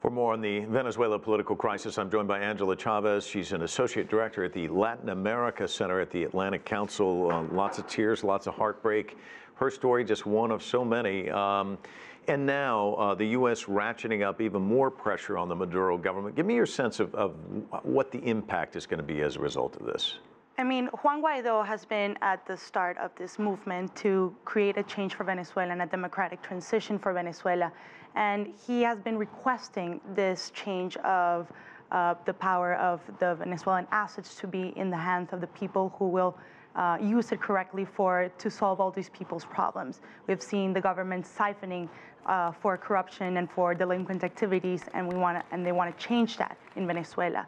For more on the Venezuela political crisis, I'm joined by Angela Chavez. She's an associate director at the Latin America Center at the Atlantic Council. Lots of tears, lots of heartbreak. Her story just one of so many. And now the U.S. ratcheting up even more pressure on the Maduro government. Give me your sense of what the impact is going to be as a result of this. I mean, Juan Guaido has been at the start of this movement to create a change for Venezuela and a democratic transition for Venezuela. And he has been requesting this change of the power of the Venezuelan assets to be in the hands of the people who will use it correctly to solve all these people's problems. We've seen the government siphoning for corruption and for delinquent activities, and they want to change that in Venezuela.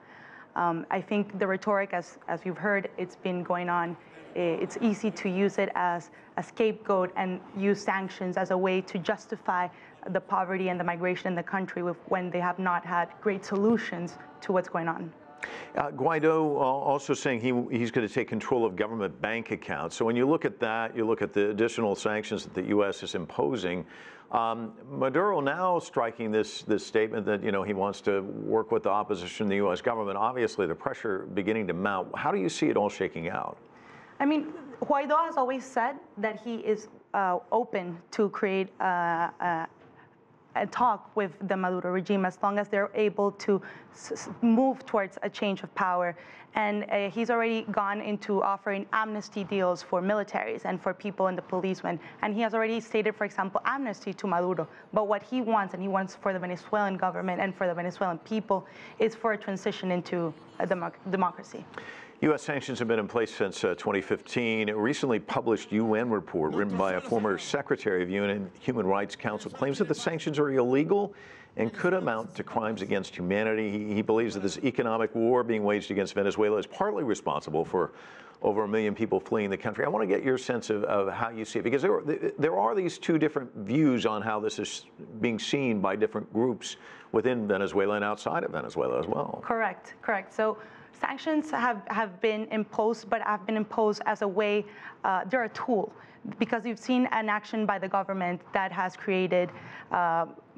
I think the rhetoric, as you've heard, it's been going on. It's easy to use it as a scapegoat and use sanctions as a way to justify the poverty and the migration in the country when they have not had great solutions to what's going on. Guaido also saying he's going to take control of government bank accounts. So when you look at that, you look at the additional sanctions that the U.S. is imposing. Maduro now striking this statement that, you know, he wants to work with the opposition, the U.S. government. Obviously, the pressure beginning to mount. How do you see it all shaking out? I mean, Guaido has always said that he is open to create a talk with the Maduro regime as long as they're able to move towards a change of power. And he's already gone into offering amnesty deals for militaries and for people in the police. And he has already stated, for example, amnesty to Maduro. But what he wants, and he wants for the Venezuelan government and for the Venezuelan people, is for a transition into a democracy. U.S. sanctions have been in place since 2015. A recently published UN report written by a former secretary of UN Human Rights Council claims that the sanctions are illegal and could amount to crimes against humanity. He believes that this economic war being waged against Venezuela is partly responsible for over 1 million people fleeing the country. I want to get your sense of how you see it, because there are these two different views on how this is being seen by different groups within Venezuela and outside of Venezuela as well. Correct. So sanctions have been imposed, but have been imposed as a way, they're a tool, because you've seen an action by the government that has created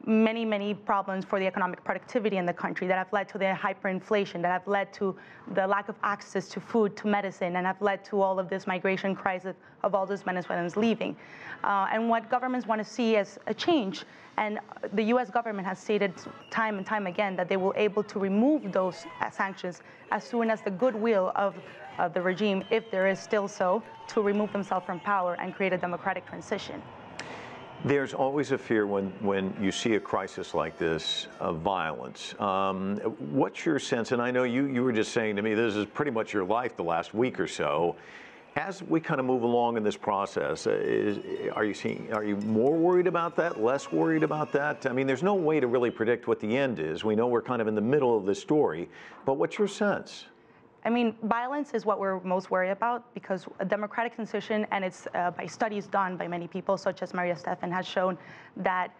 many problems for the economic productivity in the country, that have led to the hyperinflation, that have led to the lack of access to food, to medicine, and have led to all of this migration crisis of all those Venezuelans leaving. And what governments want to see is a change. And the U.S. government has stated time and time again that they will able to remove those sanctions as soon as the goodwill of the regime, if there is still so, to remove themselves from power and create a democratic transition. There's always a fear when you see a crisis like this of violence. What's your sense? And I know you were just saying to me, this is pretty much your life the last week or so. As we kind of move along in this process, are you more worried about that, less worried about that? I mean, there's no way to really predict what the end is. We know we're kind of in the middle of this story, but what's your sense? I mean, violence is what we're most worried about, because a democratic transition, and it's by studies done by many people, such as Maria Stephan, has shown that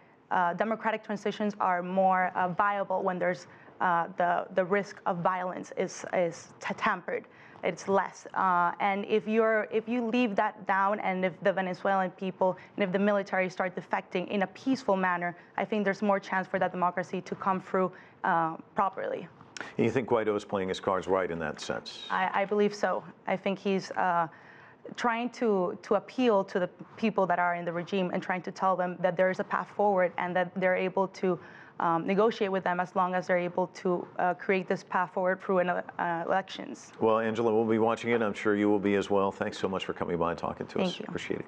democratic transitions are more viable when there's the risk of violence is tempered. It's less. And if you leave that down, and if the Venezuelan people and if the military start defecting in a peaceful manner, I think there's more chance for that democracy to come through properly. And you think Guaido is playing his cards right in that sense? I believe so. I think he's trying to appeal to the people that are in the regime and trying to tell them that there is a path forward and that they're able to negotiate with them as long as they're able to create this path forward through elections. Well, Angela, we'll be watching it. I'm sure you will be as well. Thanks so much for coming by and talking to us. Thank you. Appreciate it.